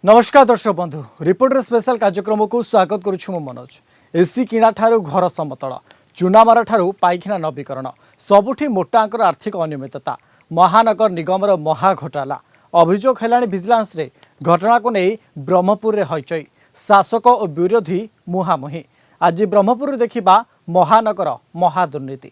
नमस्कार दर्शक बंधु रिपोर्टर स्पेशल कार्यक्रम को स्वागत करुछु मु मनोज। एसी किणा ठारू घर समतल चुनामार ठारू पाइखाना नवीकरण सबुठी मोटा अंकर आर्थिक अनियमितता महानगर निगमर महा घोटाला अभियोग हेलाणी विजिलेंस रे घटना को नहीं ब्रह्मपुर रे हईचई शासक और विरोधी मुहामुही। आज ब्रह्मपुर देखिबा महानगर महादुर्नीति।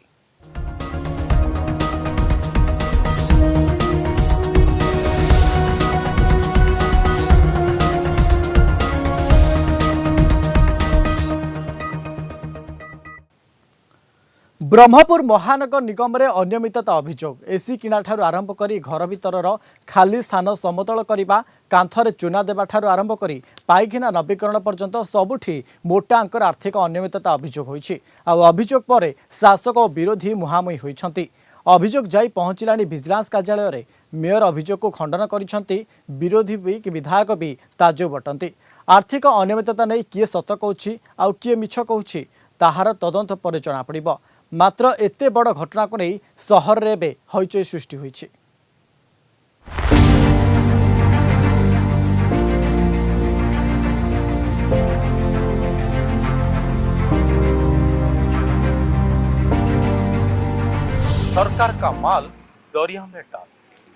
ब्रह्मपुर महानगर निगम रे अनियमितता अभियोग एसी किणा ठारू आरंभ करी घर भितर खाली स्थान समतल करने कांथरे चूना देवा ठारू आरंभ करी पाइखाना नवीकरण पर्यंत सबुठी मोटा अंकर आर्थिक अनियमितता अभियोग होईछि। अभियोग पर शासक और विरोधी मुहामुही होइछंती। अभियोग जाई पहुंचलानी विजिलेंस कार्यालय रे मेयर अभियोग को खंडन करिछंती। विरोधी भी विधायक भी ताजु बटंती। आर्थिक अनियमितता नहीं किए सत कहूछि आ किए मिछ कहूछि ताहार तदंत पर जଣା पड़िबो। मात्र एते बड़ घटना को नहीं सहर रे बे हईचई सृष्टि होईछि। सरकार का माल दरिया में डाल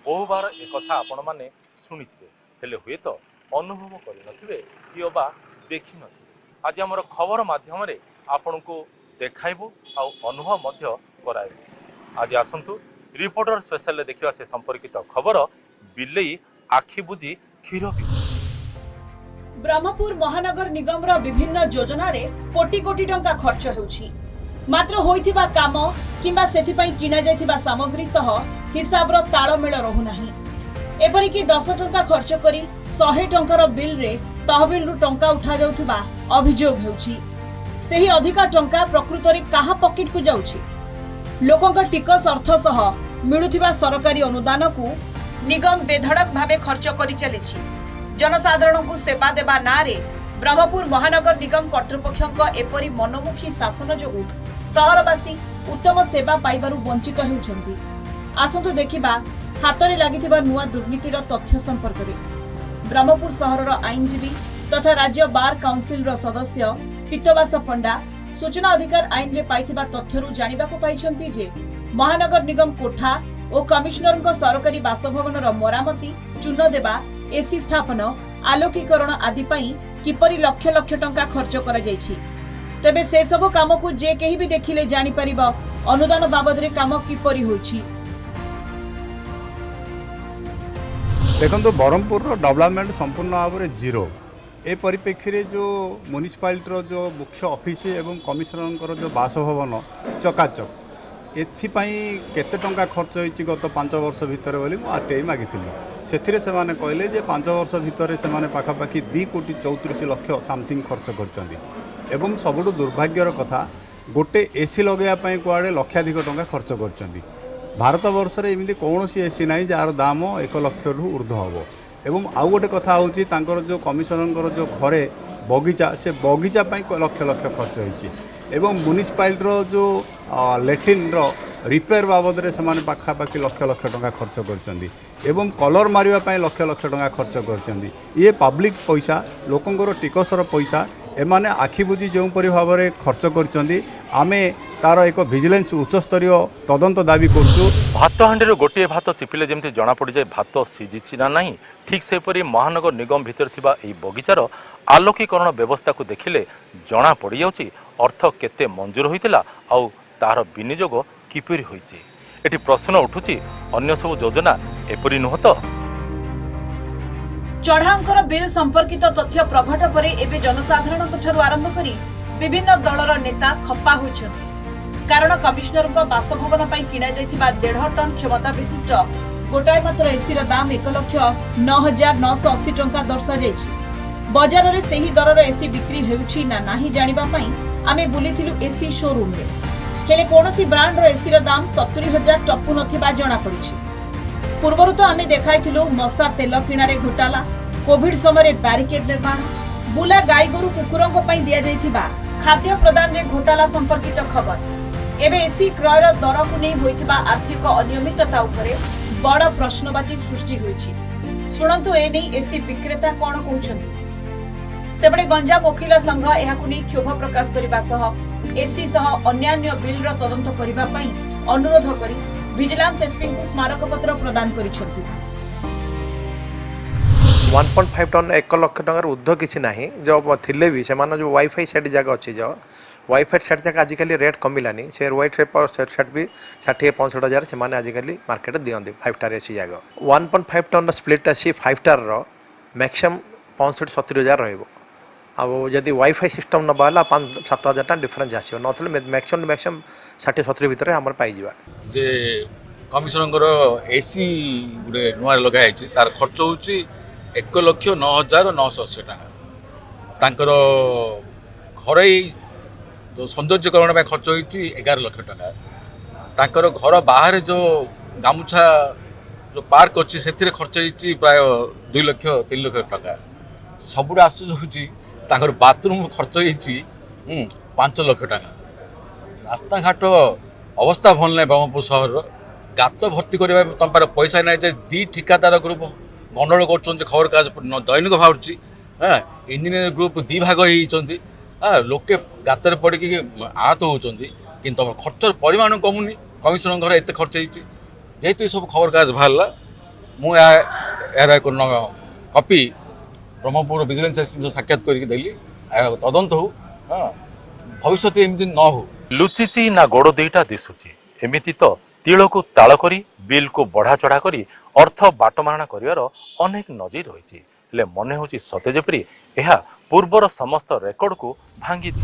बहु बार एक कथा आपण माने सुनिथिबे हेले हुए तो अनुभव करिनथिबे कि अबा देखि नथिबे। आज हमर खबर माध्यम रे आपण को देखाइबो आ अनुभव मध्य कराइबो। आज आसंतु रिपोर्टर स्पेशल देखिबा से संपर्कित खबर बिलेई आखि बुझी क्षीर पी। ब्रह्मपुर महानगर निगम रो विभिन्न योजना रे कोटी कोटी टंका खर्च होउछि। मात्र होइथिबा काम किंबा सेथि पई किना जायथिबा सामग्री सह हिसाब रो ताळमेळ रहु नाही। एपरि कि 10 टंका खर्च करी 100 टंकार बिल रे तहबिल रु टंका उठा जाउथिबा अभियोग हेउछि। सेही अधिका टंका प्रकृत रे काहा पॉकेट को जाउछि? लोकंका टिकस अर्थ सह मिलुथिबा सरकारी अनुदान को निगम बेधड़क भावे खर्च करि चलिछि। जनसाधारण को सेवा देबा नारे ब्रह्मपुर महानगर निगम कर्तृपक्षक एपरि मनोमुखी शासन जोगु सहरवासी उत्तम सेवा पाइबारु वंचित हेउछंती। आसंतु देखिबा हातरे लागिथिबा नुआ दुर्नीतिर तथ्य संपर्क रे। ब्रह्मपुर सहरर आईनजीवी तथा राज्य बार काउंसिल रो सदस्य हितवास पंडा सूचना अधिकार आईन रे पाइथिबा तथ्यरु जानिबाको पाइछंती जे महानगर निगम कोठा और कमिश्नरक सरकारी बासभवन रो मरामती चून देबा एसी स्थापन आलोकीकरण आदि पई किपरि लक्ष लक्ष टंका खर्च करा जायछि। तबे से सब काम को जे केही भी देखिले जानि परिबा अनुदान बाबद रे काम किपरि होछि। देखो ब्रह्मपुर डेवलपमेंट संपूर्ण भाव में जीरो। ए परिप्रेक्षी रे जो म्युनिसिपालिटी जो मुख्य ऑफिस एवं कमिशनर जो बासभवन चकाचक एथिपाई केते टंका खर्च होइछि गत 5 वर्ष भितर बोली मु आरटीआई मागिथिली। सेथिरे से माने कहले जे 5 वर्ष भितर से माने पाखापाखि 2 कोटी 34 लाख समथिंग खर्च करछंदी। एवं सबुठु दुर्भाग्यर कथा गोटे एसी लगेया पई कुआडे लक्षाधिक टंका खर्च करछंदी। भारत वर्ष रे एमिति कोनोसी एसी नाही जार दाम 1 लाख रु ऊर्ध्व होबो। एवं आउ गोटे कथा होची तांकर जो कमिशनर जो घरे बगीचा से बगीचा पई लक्ष लक्ष खर्च होइछि। एवं म्युनिसिपालिटी जो लैट्रिन रिपेयर बाबद रे से पाखापाखि लक्ष लक्ष टंका खर्च करछंदी। एवं कलर मारिबा पई लक्ष लक्ष टंका खर्च करछंदी। ये पब्लिक पैसा लोकंकर टिकसर पैसा एमाने आखि बुझी जो परि भाव में खर्च करछंदी। आमे तार एक विजिलेंस उच्चस्तरीय तदंत दाबी करछु। भात हांडी गोटे भात चिपिले जमती जना पड़ जाए भात सीझी ना नहीं ठीक सेपरी महानगर निगम भितर थिबा एई बगीचार आलोकीकरण व्यवस्था को देखिले जना पड़ जाउची अर्थ केते मंजूर होइतिला आउ तार विनियोग किपरि होइचे। एटी प्रश्न उठुची अन्य सब योजना एपरि नुह तो। चढ़ांकर बिल संपर्कित तथ्य प्रघट परे एबे जनसाधारण ठारू आरंभ करी विभिन्न दलर नेता खप्पा होइछन्ति। कारण कमिश्नर बासभवन पई किना जाइथिबा 1.5 टन क्षमता विशिष्ट गोटाए मात्र एसी दाम 1,09,980 टंका दर्शा जाइछि। बाजार रे सेही दरर एसी बिक्री हेउछि ना नाही जानिबा पई आमे बुलिथिलु एसी शोरूम रे। हेले कोनोसी ब्रांड रो एसी दाम 70,000 टप्पु नथिबा जणा पड़िछि। पूर्वरु तो आमे देखाइथिलु मसा तेल किनारे घोटाला कोविड समय बैरिकेड निर्माण बुला गाई गोरु कुकुरंक पई दिया जाइथिबा खाद्य प्रदान रे घोटाला संपर्कित खबर। एबे एसी क्रयर दर को नहीं होइथिबा आर्थिक अनियमितता उपरे बड़ प्रश्नबाची सृष्टि होइछि। ଶୁଣନ୍ତୁ ଏ ନେଇ ଏସି ବିକ୍ରେତା କଣ କହୁଛନ୍ତି। ସେପଟେ ଗଞ୍ଜାମ ଓକିଲ ସଂଘ ଏହାକୁ ନେଇ କ୍ଷୋଭ ପ୍ରକାଶ କରିବା ସହ ଏସି ସହ ଅନ୍ୟାନ୍ୟ ବିଲ୍ର ତଦନ୍ତ କରିବା ପାଇଁ ଅନୁରୋଧ କରି ଭିଜିଲାନ୍ସ ଏସ୍ପିଙ୍କୁ ସ୍ମାରକପତ୍ର ପ୍ରଦାନ କରିଛନ୍ତି। 1.5 टन 1 लाख टकर ऊर्ध्व किसी ना जो थिले भी से जो वाईफाई सेट जगह अच्छी जो वाईफाई सेट जगह आजिकल रेट कमिलानी से वाईफाई सेट भी 60-65 से आजिकल मार्केट दिखती 5 स्टार एसी जगह 1.5 टन स्प्लिट आसी 5 स्टार मैक्सिमम 65-70 हजार रही वाईफाई सिस्टम ना बाला 5-7 हजार टाइम डिफरेंस आसो ना मैक्सिमम 60-70 भितर आम पाइबा जे कमिशनर एसी गोटे नुआ लगाई तार खर्च हो 1,09,980 टका घर जो सौंदर्यकरण खर्च होती 11 लाख टका घर बाहर जो गामुछा जो पार्क अच्छी से खर्च होती प्राय 2-3 लाख टका सबुठ आश्चर्य हो बाथरूम खर्च होती 5 लाख टका रास्ता घाट अवस्था भल ना ब्रह्मपुर सहर गात भर्ती करने तुम पार पैसा ना दी ठिकादार ग्रुप गंडल कर खबर कागज दैनिक बाहर इंजीनियर ग्रुप 2 भाग होती लोके गातर पड़ी आहत होती कि तुम खर्चर परिमाण कमुनी कमिशनर घर एत खर्च होती जेहेतु ये सब खबर कागज बाहर मुझे एक कपि ब्रह्मपुर विजिलेंस एसपी साक्षात करदेली तदंत हो भविष्य एमती न हो लुचिची ना गोड़ दुईटा दिशुची एमिति तो तिलकु ताल करी बिल को बढ़ा चढ़ा करी अर्थ बाटमारणा करिवार अनेक नजीर रही हेले मने होची सते जेपरी एहा पूर्वर समस्त रेकर्ड को भांगी दी।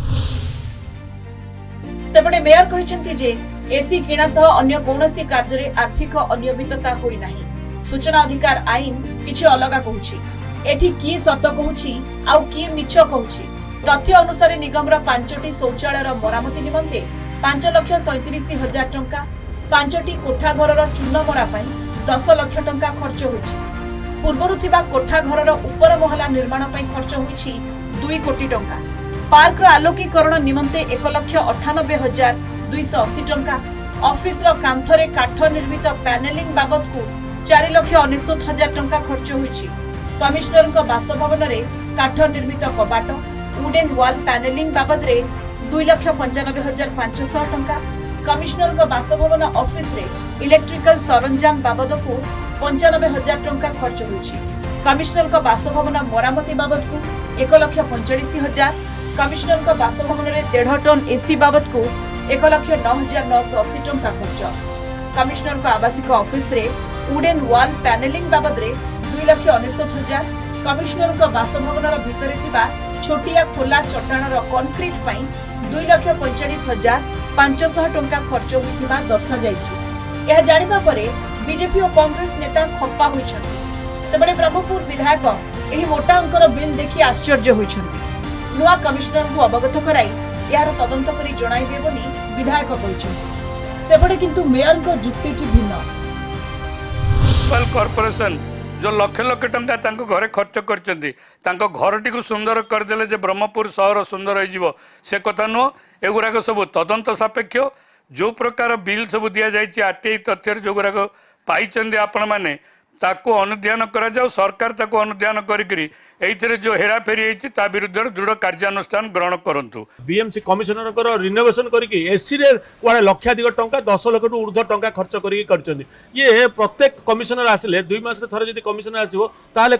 सेपटे मेयर कहिसेंती जे एसी किणा सह अन्य कोनोसी कार्य रे आर्थिक अनियमितता होई नाही। सूचना अधिकार आईन किछि अलगा कहूछि एठी की सत कहूछि आउ की मिछ कहूछि। तथ्य अनुसार निगमर 5टी शौचालयर मरामती निमंते 5,37,000 टंका 5टी कोठा घरर चून मरा 10 लाख टंका खर्च होइछि। पूर्वरु थिबा कोठा घरर उपर महला निर्माण पई खर्च होइछि 2 कोटी टंका। पार्क रो आलोकीकरण निमंते 1,98,280 टंका। ऑफिस रो कांथरे काठ निर्मित पैनेलिंग बाबत को 4,99,000 टंका खर्च होइछि। कमिश्नर को बासभवन रे काठ निर्मित कबाट वुडन वॉल पैनेलिंग बाबद रे 2,95,500 टंका। कमिश्नर को बासभवन ऑफिस रे इलेक्ट्रिकल सरंजाम बाबद को 95,000 टंका खर्च होइछि। कमिश्नर को बासभवन मरामती बाबद को 1,45,000। कमिश्नर को बासभवन रे 1.5 टन एसी बाबद को 1,09,980 टंका खर्च। कमिश्नर को आवासिक ऑफिस रे वुडन वॉल पैनेलिंग बाबद रे 2,99,000। कमिश्नर को बासभवन भितरे थिबा छोटिया खोला चट्टाणर कंक्रीट पई 2,45,500 टंका खर्च होइथिबा दर्शा जायछि। यह जानिबा परे बीजेपी और कांग्रेस नेता खप्पा होइछन्ति। सेबडे ब्रह्मपुर विधायक एही मोटा अंकर बिल देखि आश्चर्य होइछन्ति। नुआ कमिश्नर को अवगत कराई यार तदंत करी जणाइबे बोली विधायक कहिछन्ति। सेबडे किंतु मेयर को जुक्तिटी भिन्न। म्युनिसिपल कॉर्पोरेशन जो लक्ष लक्ष टंका तांको घरे खर्च करचंती तांको घरटी को सुंदर करदेले जे ब्रह्मपुर सहर सुंदर हो से कथा नुह एगुड़ाक सब तदंत सापेक्ष जो प्रकार बिल सब दि जाइए आरटीआई तथ्य जो गुड़ाक पाई आपण मैंने ताको अनुध्यान करा जाओ सरकार ताको अनुध्यान करी जो हेराफेरी होती विरुद्ध दृढ़ कार्यानुष्ठान ग्रहण करंतु। बीएमसी कमिशनर को रिनोवेशन करके एसी रे कुआडे लक्षाधिक टंका 10 लाख टू ऊर्ध्व टंका खर्च करके ये प्रत्येक कमिशनर आसिले 2 मास थरे जदि कमिशनर आसीबो ताले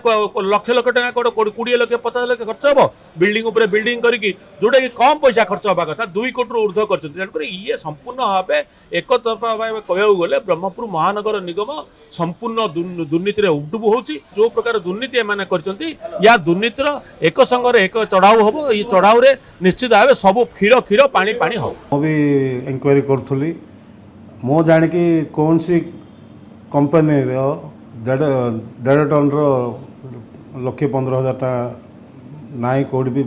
लक्ष लक्ष टंका कोड 20 लाख 50 लाख खर्च हो बिल्डिंग ऊपर बिल्डिंग करके जोटा कि कम पैसा खर्च होबा कथा 2 कोटी रु ऊर्ध्व करछन जान करे ये संपूर्ण भाबे एक तरफा भाबे कहउ गले ब्रह्मपुर महानगर निगम संपूर्ण दुर्नीति रे उडुब होची। जो प्रकार दुर्नीति एमाने करछंती या दुर्नीतिर एक संगे एक चढ़ाऊ हम ये चढ़ाऊ रे निश्चित भाव सब क्षीर क्षीर पानी पानी हम भी इंक्वायरी करी मो जान कि कौन सी कंपनी 1.5 टन ₹1,15,000 ना कौट भी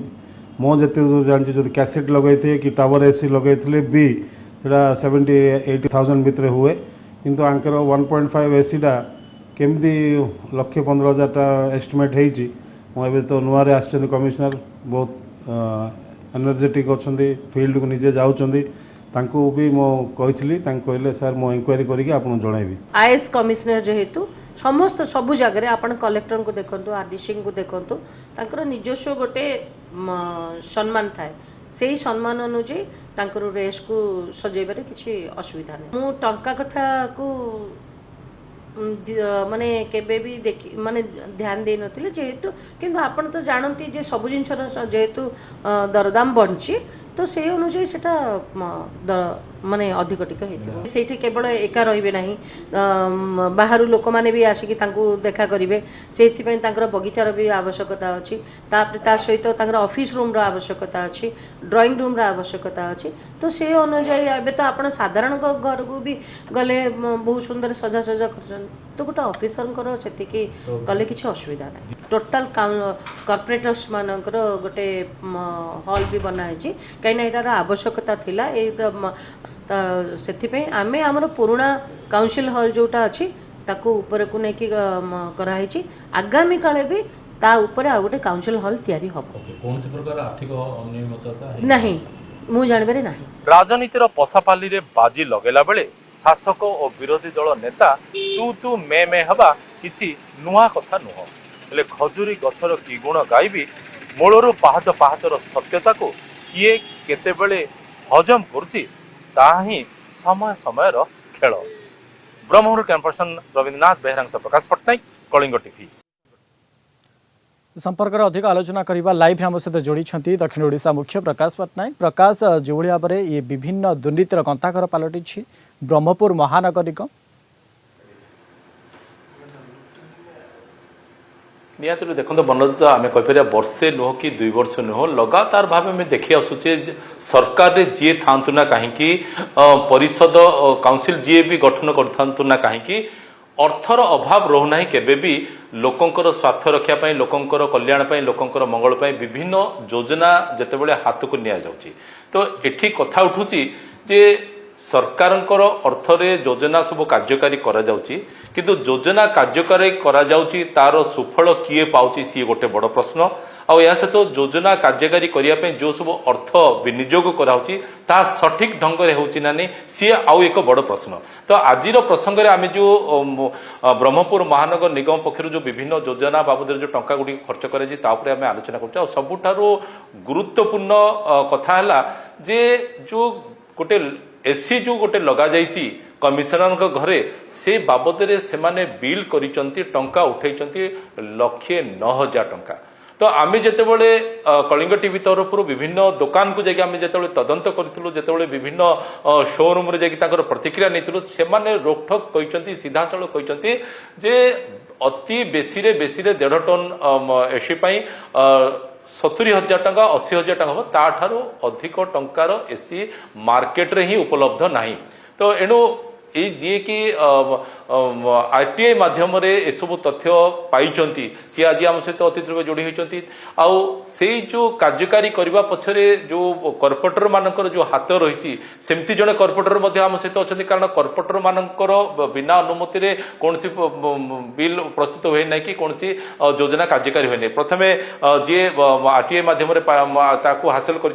मो जिते जानती जो कैसेट लगे कि टावर एसी लगे भी 70-80,000 भितर हुए किंतु आंकर 1.5 एसीटा केमती 1,15,000 एस्टिमेट होती मुझे तो नुआ कमिशनर बहुत एनर्जेटिक अच्छा फील्ड को निजे जाऊँगी भी मो कही कहले सर मो इंक्वायरी करके आपको जनइबी। आईएएस कमिशनर जेहेतु समस्त सबु जगह आपण कलेक्टर को देखंतु आरडीसी को देखंतु तांकर निजस्व गोटे सम्मान थाए से सम्मान अनुଯାୟୀ तांकर रेस को सजेबारे किसी असुविधा नहीं मु टंका कथा को माने केबे भी देखि माने ध्यान दे नथिले जेहेतु किंतु आपण तो जानती जे सब जिनसर जेहेतु दरदाम बढ़ी तो से अनुযাୟୀ सेटा माने अधिक टिक होइथिबो सेठी केवल एका रहिबे नाही बाहरु लोक माने भी आसिकी तांकू देखा करिवे सेथि पय तांकर बगीचार भी आवश्यकता अछि तापर ता सहित तांकर ऑफिस रूम रो आवश्यकता अछि ड्राइंग रूम रो आवश्यकता अछि तो से अनुযাୟୀ एबे तो आपण साधारण घर को भी गले बहुत सुंदर सजा सजा करछन तो गोटे ऑफिसर सेति की कले किछि असुविधा नाही टोटल कॉर्पोरेटर्स मानकर गोटे हॉल भी बना है कहीं एटार आवश्यकता थिला से आमे आमर पुराणा काउंसिल हॉल जोटा अच्छी ताकू ऊपर को लेकिन कराई आगामी काले भी ता ऊपर आ गोटे काउंसिल हॉल तैयारी हबो कौन से प्रकार आर्थिक अनियमितता नहीं मु जानबरे नहीं राजनीतिर पसापाली रे बाजी लगेला बेले शासक और विरोधी दल नेता तू मे मे हवा किछि नुआ कथा नुह हेले खजुरी गछर कि गुण गाइबी मूलरू पाहाच पाहाचर सत्यता को किए केतेबेले हजम करुछि ताहा ही समय समयर खेल ब्रह्मपुर कैंपसन रविन्द्रनाथ बेहरांग प्रकाश पट्टनायक कलिंग टीवी संपर्क में अधिक आलोचना करने लाइव आम सहित जोड़ी दक्षिण ओडिशा मुख्य प्रकाश पट्टनायक प्रकाश जो भाव में ये विभिन्न दुर्नीतिर गंताघर पलटि ब्रह्मपुर महानगर निगम निहत देखो मनोज आम कहीपर वर्षे नुह कि 2 वर्ष नुह लगातार भाव में देखी आसुचे सरकार रे जी था ना कहीं परिषद काउंसिल जी भी गठन कर ना कहीं अर्थर अभाव रोना केबे भी लोकंकर स्वार्थ रखापी लोकंकर कल्याण लोकंकर मंगल विभिन्न योजना जितेबाला हाथ को नि जाउची तो एठी कथा उठुची जे सरकारंकर अर्थरे योजना सब कार्यकारी करा जाउची किंतु योजना कार्यकारी करा जाउची तार सुफल किए पाउची सी गोटे बड़ प्रश्न आउ या सहित योजना कार्यकारी करने जो सब अर्थ विनियोग कराऊँगी ता सठिक ढंग से होची ना नहीं सी आउ एक बड़ प्रश्न तो आज प्रसंग में आम जो ब्रह्मपुर महानगर निगम पक्षर जो विभिन्न योजना बाबद जो टंका गुड़ी खर्च कर आलोचना कर सबुठारु गुरुत्वपूर्ण कथा है जे जो गोटे एसी जो गोटे लगा जाइए कमिशनर घरे से बाबद से माने बिल करिसंती टंका उठाई 1,09,000 टंका तो आम जितेबाला कलिंग टीवी तरफ विभिन्न दुकान को जाकि आम जो तदंत करूँ जो विभिन्न शोरूम रे जाकर प्रतिक्रिया नहीं से रोकठोक कहते सीधा साल कहते जे अति बेसी रे 1.5 टन एसी 70,000 टंका 80,000 टंका हम ताठारू अधिक टंकार एसी मार्केट रे ही उपलब्ध नहीं तो एणु ये जी कि आरटीआई माध्यम सब तथ्य पाई सी आज आम सहित अतिथि रूप जोड़ी होती से जो कार्यकारी करने पछरे जो कॉर्पोरेटर मानकर जो हाथ रही सेमती जड़े कॉर्पोरेटर आम सहित अच्छा कारण कॉर्पोरेटर मानकर बिना अनुमति रे कौन सी बिल प्रस्तुत हुए ना कि कौन सी योजना कार्यकारी हुए प्रथम जी आरटीआई माध्यम हासिल कर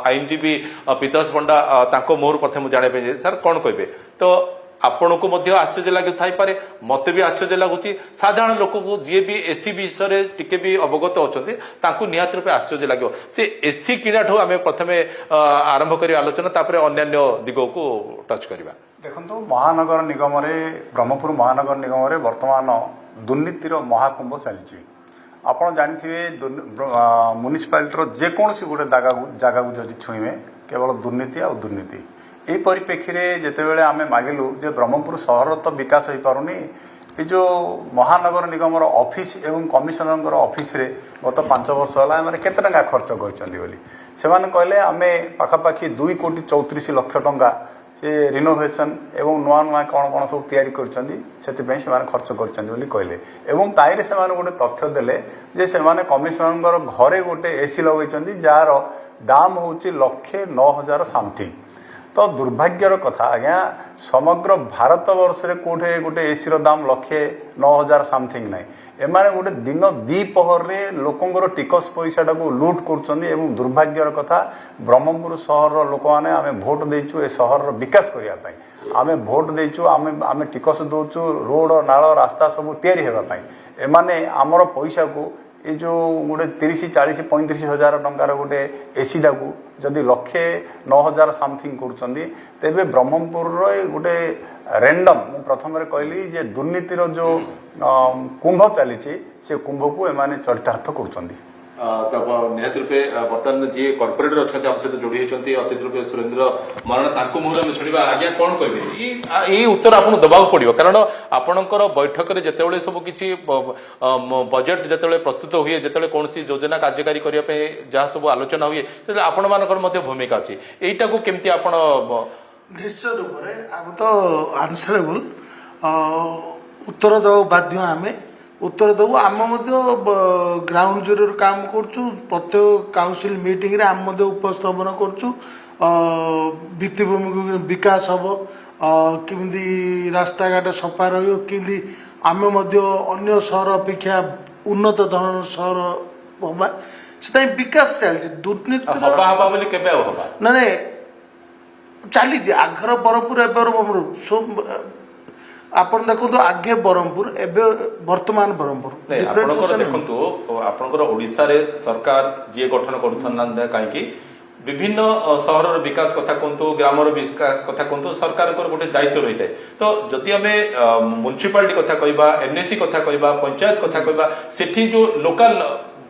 आईनजीवी पीतरस पंडा मोहर प्रथम जानापे सर कौन कहे तो आपण को मध्य आश्चर्य लगे थाईपे मत भी आश्चर्य लगुच साधारण लोक को जी भी एसी विषय टिके भी अवगत अच्छा निहत रूपे आश्चर्य लगे से एसी किणा ठू आम प्रथम आरंभ कर आलोचना तापर अन्य दिग को टच करवा देखो महानगर निगम ब्रह्मपुर महानगर निगम वर्तमान दुर्नीतिर महाकुंभ चली आपड़ जानते म्युनिसिपालिटी जेकोसी गोटे जगह को जदि छुईवे केवल दुर्नीति आ दुर्नीति यही परिप्रेक्षी में जितेबाला आम मागिलु जे ब्रह्मपुर सहर तो विकास हो पारुनी ये जो महानगर निगम ऑफिस एवं कमिशनर ऑफिस रे गत 5 वर्ष है केते टंका खर्च कर कहले आम पाखापाखि 2,34,00,000 टंका से रिनोवेशन एवं नुआ नुआ कौन कौन सब तैयारी कर खर्च कर ताईरे से गोटे तथ्य देले जे से कमिशनर घरे गोटे एसी लगे जार दाम हूँ 1,09,000 समथिंग तो दुर्भाग्यर कथा आज्ञा समग्र भारत वर्ष रे कोठे गोटे एसी रो दाम 1,09,000 समथिंग नहीं एमाने गोटे दिन द्विपहर रे लोकंगर टिकस पैसा टाको लुट कर दुर्भाग्यर कथा ब्रह्मपुर सहर लोक मैंने आम भोट देचु ए सहर विकास करने आमे भोट देचु आमे टिकस दौचु रोड नाल रास्ता सब तैयारी होगापाई एमाने आमर पैसा को ये जो गोटे 30-40-35 टंकार गोटे एसी टाकू जदि 1,09,000 समथिंग कर ब्रह्मपुर गोटे रैंडम मु प्रथम कहली जे दुर्नीतिर जो कुंभ चली से कुंभ को एमाने चरितार्थ कर निहत रूपे बर्तमान जी कॉर्पोरेटर अच्छा आम सहित जोड़ी होती अतिथि रूपे सुरेंद्र मरण मुहर में शुणा आज्ञा कौन कहे ये उत्तर आपको दबाक पड़ो कारण आपणकर बैठक में जिते सब किसी बजेट जिते प्रस्तुत हुए जिते कौन योजना कार्यकारी करने जहाँ सब आलोचना हुए आपण मानकर भूमिका अच्छी यहीटा को केमती आप निश्चय रूप से आम तो आंसरेबल उत्तर दवा बाध्य आम उत्तर देवु आम ग्राउंड जीरो काम करुँ प्रत्येक काउंसिल मीटिंग रे आम उपस्थापन करुँ भित्तिभूमि विकास हम किमिति रास्ता घाट सफा रही आम अन्य सहर अपेक्षा उन्नत धरण सहर हवा से विकास चलती दुर्नीति ना चली आघर ब्रह्मपुर एवं आप देखो आगे ब्रह्मपुर एवं वर्तमान ब्रह्मपुर देखो आपंकर ओडिशा रे सरकार जी गठन कर कहीं विभिन्न सहर विकास कथा कहतु ग्रामर विकास कथा कहतु सरकार गोटे दायित्व रही है तो जदि आम म्युनिसिपालिटी कथा कहबा एनएसी कथा कहबा पंचायत कथा कहबा सेठी जो लोकल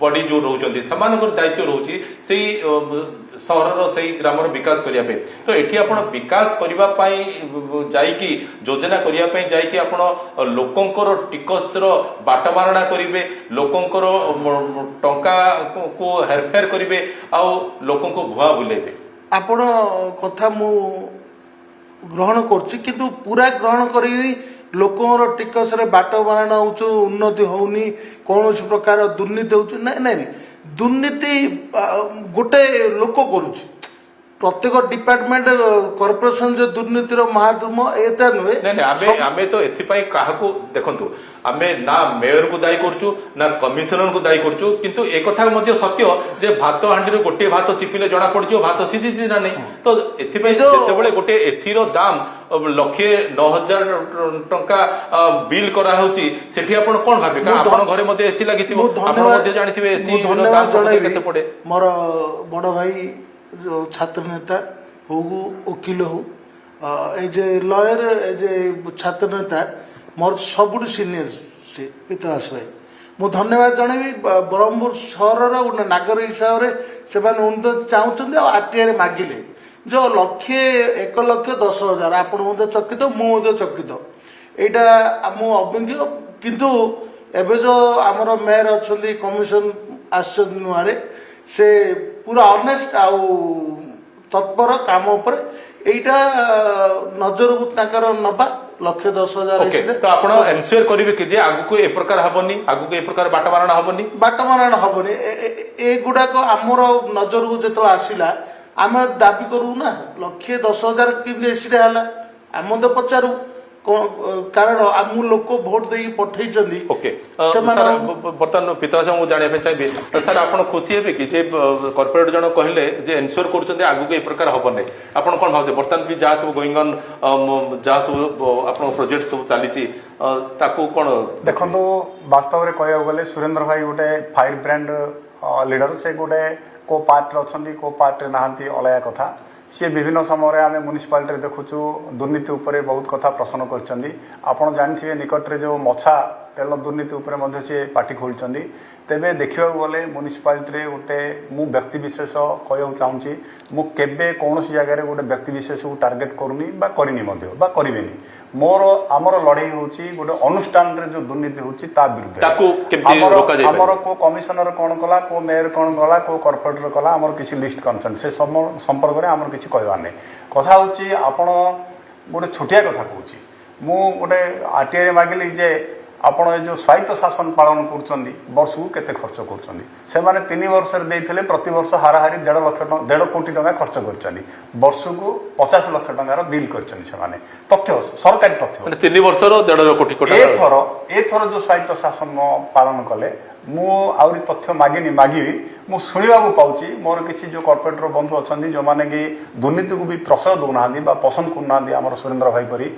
बॉडी जो रोचंती समानकर दायित्व रोची से सहर से ग्रामर विकास करने तो एठी आपण विकास करबा पाई जाईकी योजना करबा पाई जाईकी आपण लोकंकर टिकस रो बाटमारणा करिवे लोकंकर टंका को हेरफेर करिवे आ लोकंको भुआ बुलेबे आपण कथा मु ग्रहण करछि किंतु पूरा ग्रहण करी लोकर टिकस रे बाट मारणा होछु उन्नति होउनी कौन प्रकार दुर्नीति होछु नहीं दुर्नीति गोटे लोक करुछि प्रत्येक डिपार्टमेंट कॉर्पोरेशन जो दुर्नीतिर महाद्रुम एता नुहे नहीं आमे तो एथिपाई काहाकू देखंतु आमे ना मेयर को दायी करछु ना कमिशनर को दायी करछु किंतु एक कथा मध्ये सत्य जे भात हांडी गोटे भात चिपिले जणा पड़जो भात सिझिछि ना नहीं तो एथिपाई जेतेबेले गोटे एसी रो दाम 1,09,000 टंका बिल करा होची सेठी आपण कोन भाबे का आपण घरे मध्ये एसी लागिथिबो आपण मध्ये जानिथिबे एसी रो दाम केते पड़े मोर बड़ भाई जो छात्र नेता हो वकिल हो as a lawyer as a छात्र नेता मोर सबुठ सीनियर से पितास भाई मु धन्यवाद जनइबी ब्रह्मपुर सहर गोटे नागरिक हिसाब से उन्नति चाहूँ आरटीआई मागिले जो 1,10,000 आपण चकित मुझे चकित यहाँ आम अभिज्ञ किंतु एवं जो आमर मेयर अच्छा कमिशन आस नुआरे से पूरा ऑनेस्ट आउ तत्पर काम उपर एटा नजर को ताकर नबा 1,10,000 तो आपण एनश्योर करिवे कि जे आगु को ए प्रकार हबनी आगु को ए प्रकार बाटमारण हबनी ए गुडा को हमर नजर को जेतो आसिला आमे दाबी करू ना 1,10,000 कि एसीटा हला आम तो पचारू कारण आम लोक भोट दे पठे ओके सर बर्तमान पिताजी को जाना चाहिए सर आप खुशी हे कि कॉर्पोरेट जन कहले जे एनश्योर कर आगू को ए प्रकार हम ना आप कौन भाव बर्तमान भी जहाँ सब गोइंग ऑन जहाँ सब आप प्रोजेक्ट सब चली कौन देखो वास्तव में कह गले सुरेंद्र भाई गोटे फायर ब्रांड लीडर से गोटे को पार्ट अच्छा को पार्ट नहांती अलग कथा सी विभिन्न समय आम म्युनिसिपालिटी देखुचु दुर्नीति उपरे बहुत कथा प्रश्न कर जानते निकटरे जो मछा तेल दुर्नीति उपरे सी पार्टी खोलते तेबे देखा गले म्युनिसिपालिटी गोटे मु व्यक्ति विशेष कहूँ चाहूँगी मुझे कौन जगह गोटे व्यक्ति विशेष को टार्गेट करूनी करें मोर आमर लड़ाई हूँ गोटे अनुष्ठान जो दुर्नीति होता विरुद्ध आमर को कमिशनर कौन कला को मेयर कौन कला को कॉर्पोरेटर कला आमर किसी लिस्ट कनसर्न से संपर्क में आमर किसी कहबार नहीं कथा हूँ आपण गोटे छोटिया कथा कहूँ मु गोटे आरटीआई मागिली जे ଆପଣ ଏ ଯେଉଁ ସ୍ୱାୟତ୍ତ ଶାସନ ପାଳନ କରୁଛନ୍ତି ବର୍ଷକୁ କେତେ ଖର୍ଚ୍ଚ କରୁଛନ୍ତି ସେମାନେ 3 ବର୍ଷରେ ଦେଇଥିଲେ ପ୍ରତିବର୍ଷ ହାରାହାରି 1.5 କୋଟି ଟଙ୍କା ଖର୍ଚ୍ଚ କରିଛନ୍ତି ବର୍ଷକୁ 50 ଲକ୍ଷ ଟଙ୍କାର ବିଲ୍ କରିଛନ୍ତି ସେମାନେ ତଥ୍ୟ ସରକାରୀ ତଥ୍ୟ 3 ବର୍ଷର 1.5 କୋଟି ଏଥର ଯେଉଁ ସ୍ୱାୟତ୍ତ ଶାସନ ପାଳନ କଲେ ମୁଁ ଆହୁରି ତଥ୍ୟ ମାଗିବି ମୁଁ ଶୁଣିବାକୁ ପାଉଛି ମୋର କିଛି ଯେଉଁ କର୍ପୋରେଟର ବନ୍ଧୁ ଅଛନ୍ତି ଯେଉଁମାନେ କି ଦୁର୍ନୀତିକୁ ବି ପ୍ରଶୟ ଦେଉନାହାନ୍ତି ବା ପସନ୍ଦ କରୁନାହାନ୍ତି ଆମର ସୁରେନ୍ଦ୍ର ଭାଇ ପରି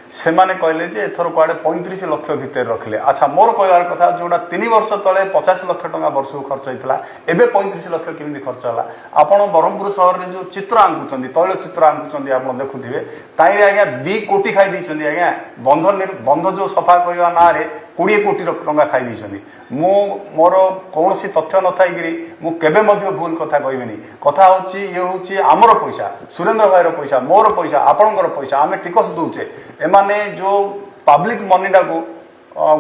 ସେମାନେ କହିଲେ ଯେ ଏଥର କୁଆଡ଼େ 35 ଲକ୍ଷ ଭିତରେ ରଖିଲେ ଆଚ୍ଛା ମୋର କହିବାର କଥା ଯେଉଁଟା 3 ବର୍ଷ ତଳେ 50 ଲକ୍ଷ ଟଙ୍କା ବର୍ଷକୁ ଖର୍ଚ୍ଚ ହେଇଥିଲା ଏବେ 35 ଲକ୍ଷ କେମିତି ଖର୍ଚ୍ଚ ହେଲା ଆପଣ ବ୍ରହ୍ମପୁର ସହରରେ ଯେଉଁ ଚିତ୍ର ଆଙ୍କୁଛନ୍ତି ତୈଳ ଚିତ୍ର ଆଙ୍କୁଛନ୍ତି ଆପଣ ଦେଖୁଥିବେ ତାଇରେ ଆଜ୍ଞା 2 କୋଟି ଖାଇ ଦେଇଛନ୍ତି ଆଜ୍ଞା ବନ୍ଧ ଯେଉଁ ସଫା କରିବା ନାଁରେ 20 କୋଟି ଟଙ୍କା ଖାଇ ଦେଇଛନ୍ତି ମୁଁ ମୋର କୌଣସି ତଥ୍ୟ ନଥାଇକିରି ମୁଁ କେବେ ମଧ୍ୟ ଭୁଲ କଥା କହିବିନି କଥା ହେଉଛି ଇଏ ହେଉଛି ଆମର ପଇସା ସୁରେନ୍ଦ୍ର ଭାଇର ପଇସା ମୋର ପଇସା ଆପଣଙ୍କର ପଇସା ଆମେ ଟିକସ ଦେଉଛେ ଏମାନେ ଯେଉଁ ପବ୍ଲିକ ମନିଟାକୁ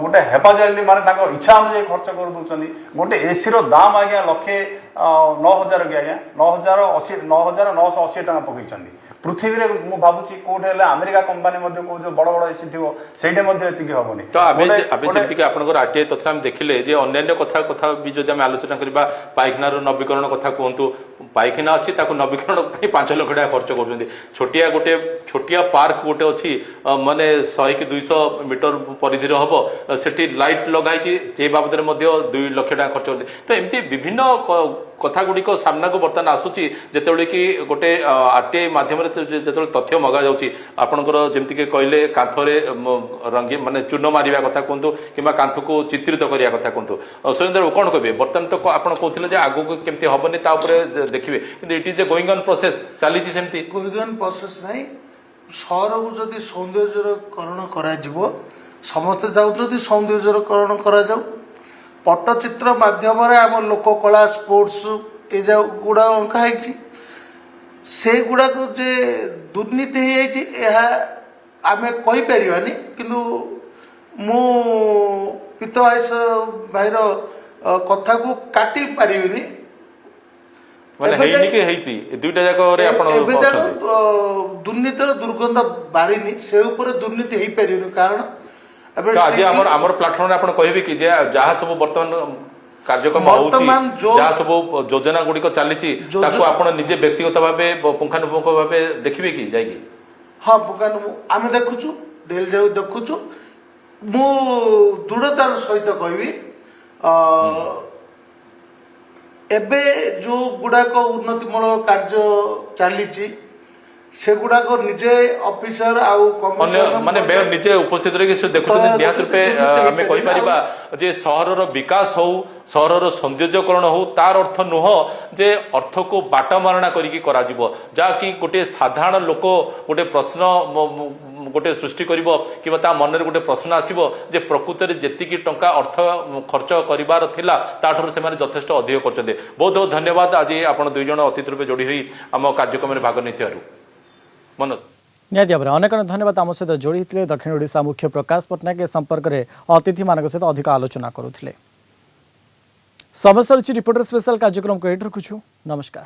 ଗୋଟେ ହେପାଜଲି ମାନେ ତାଙ୍କ ଇଚ୍ଛା ଅନୁଯାୟୀ ଖର୍ଚ୍ଚ କରିଦେଉଛନ୍ତି ଗୋଟେ ଏସିର ଦାମ ଆଜ୍ଞା 1,09,000 କି ଆଜ୍ଞା 9,980 ଟଙ୍କା ପକାଇଛନ୍ତି ପୃଥିବୀରେ ମୁଁ ଭାବୁଛି କୋଉଠି ହେଲେ ଆମେରିକା କମ୍ପାନୀ ମଧ୍ୟ କୋଉ ଯୋଉ ବଡ଼ ବଡ଼ ଏସି ଥିବ ସେଇଟା ମଧ୍ୟ ଏତିକି ହବନି ତ ଆମେ ଯେମିତିକି ଆପଣଙ୍କର ଆର୍ଟିଆଇ ତଥ୍ୟ ଆମେ ଦେଖିଲେ ଯେ ଅନ୍ୟାନ୍ୟ କଥା ବି ଯଦି ଆମେ ଆଲୋଚନା କରିବା ପାଇଖାନାର ନବୀକରଣ କଥା କୁହନ୍ତୁ ପାଇଖାନା ଅଛି ତାକୁ ନବୀକରଣ ପାଇଁ 5 ଲକ୍ଷ ଟଙ୍କା ଖର୍ଚ୍ଚ କରୁଛନ୍ତି ଛୋଟିଆ ପାର୍କ ଗୋଟେ ଅଛି ମାନେ 100 କି 200 ମିଟର ପରିଧିର ହବ ସେଠି ଲାଇଟ୍ ଲଗାଇଛି ସେ ବାବଦରେ ମଧ୍ୟ 2 ଲକ୍ଷ ଟଙ୍କା ଖର୍ଚ୍ଚ କରୁଛନ୍ତି ତ ଏମିତି ବିଭିନ୍ନ କଥା ଗୁଡ଼ିକ ସାମ୍ନାକୁ ବର୍ତ୍ତମାନ ଆସୁଛି ଯେତେବେଳେ କି ଗୋଟେ ଆର୍ଟିଆଇ ମାଧ୍ୟମରେ ଯେତେବେଳେ ତଥ୍ୟ ମଗାଯାଉଛି ଆପଣଙ୍କର ଯେମିତିକି କହିଲେ କାନ୍ଥରେ ରଙ୍ଗୀନ ମାନେ ଚୂନ ମାରିବା କଥା କୁହନ୍ତୁ କିମ୍ବା କାନ୍ଥକୁ ଚିତ୍ରିତ କରିବା କଥା କୁହନ୍ତୁ ସୁରେନ୍ଦ୍ର ବାବୁ କ'ଣ କହିବେ ବର୍ତ୍ତମାନ ତ ଆପଣ କହୁଥିଲେ ଯେ ଆଗକୁ କେମିତି ହବନି ତା ଉପରେ ଦେଖିବେ କିନ୍ତୁ it is a going on process ଚାଲିଛି ସେମିତି ଗୋଇଂ ଅନ୍ ପ୍ରୋସେସ୍ ନାହିଁ ସହରକୁ ଯଦି ସୌନ୍ଦର୍ଯ୍ୟକରଣ କରାଯିବ ସମସ୍ତେ ଚାହୁଁଛନ୍ତି ସୌନ୍ଦର୍ଯ୍ୟକରଣ କରାଯାଉ ପଟ୍ଟଚିତ୍ର ମାଧ୍ୟମରେ ଆମ ଲୋକକଳା ସ୍ପୋର୍ଟସ ଏ ଗୁଡ଼ା ଅଙ୍କା ହେଇଛି ସେଗୁଡ଼ାକ ଯେ ଦୁର୍ନୀତି ହେଇଯାଇଛି ଏହା ଆମେ କହିପାରିବାନି କିନ୍ତୁ ମୁଁ ପିତ ଭାଇର କଥାକୁ କାଟି ପାରିବିନି ଏବେ ଯାକ ଦୁର୍ନୀତିର ଦୁର୍ଗନ୍ଧ ବାହାରିନି ସେ ଉପରେ ଦୁର୍ନୀତି ହେଇପାରିବନି କାରଣ ଆଜି ଆମର ପ୍ଲାଟଫର୍ମରେ ଆପଣ କହିବେ କି ଯେ ଯାହା ସବୁ ବର୍ତ୍ତମାନ କାର୍ଯ୍ୟକ୍ରମ ହଉଛି ଯାହା ସବୁ ଯୋଜନା ଗୁଡ଼ିକ ଚାଲିଛି ତାକୁ ଆପଣ ନିଜେ ବ୍ୟକ୍ତିଗତ ଭାବେ ପୁଙ୍ଖାନୁପୁଙ୍ଖ ଭାବେ ଦେଖିବେ କି ଯାଇକି ହଁ ଆମେ ଦେଖୁଛୁ ଡେଲି ଯାଉ ଦେଖୁଛୁ ମୁଁ ଦୃଢ଼ତାର ସହିତ କହିବି ଏବେ ଯେଉଁ ଗୁଡ଼ାକ ଉନ୍ନତିମୂଳକ କାର୍ଯ୍ୟ ଚାଲିଛି ସେଗୁଡ଼ାକ ନିଜେ ଅଫିସର ଆଉ ମାନେ ମେୟର ନିଜେ ଉପସ୍ଥିତ ରହିକି ଦେଖୁଛନ୍ତି ନିହାତି ରୂପେ ଆମେ କହିପାରିବା ଯେ ସହରର ବିକାଶ ହଉ ସହରର ସୌନ୍ଦର୍ଯ୍ୟକରଣ ହଉ ତାର ଅର୍ଥ ନୁହଁ ଯେ ଅର୍ଥକୁ ବାଟମାରଣା କରିକି କରାଯିବ ଯାହାକି ଗୋଟେ ସାଧାରଣ ଲୋକ ଗୋଟେ ପ୍ରଶ୍ନ ଗୋଟେ ସୃଷ୍ଟି କରିବ କିମ୍ବା ତା ମନରେ ଗୋଟେ ପ୍ରଶ୍ନ ଆସିବ ଯେ ପ୍ରକୃତରେ ଯେତିକି ଟଙ୍କା ଅର୍ଥ ଖର୍ଚ୍ଚ କରିବାର ଥିଲା ତାଠାରୁ ସେମାନେ ଯଥେଷ୍ଟ ଅଧିକ କରୁଛନ୍ତି ବହୁତ ବହୁତ ଧନ୍ୟବାଦ ଆଜି ଆପଣ 2 ଜଣ ଅତିଥି ରୂପେ ଯୋଡ଼ି ହୋଇ ଆମ କାର୍ଯ୍ୟକ୍ରମରେ ଭାଗ ନେଇଥିବାରୁ मनोज निहाती भाव अनेक धन्यवाद आम सहित जोड़ी होते दक्षिण ओडिशा मुख्य प्रकाश पट्टनायक ए संपर्क में अतिथि मान सहित अधिक आलोचना करुले। समस्त रिपोर्टर स्पेशल कार्यक्रम को एट रखुछु नमस्कार।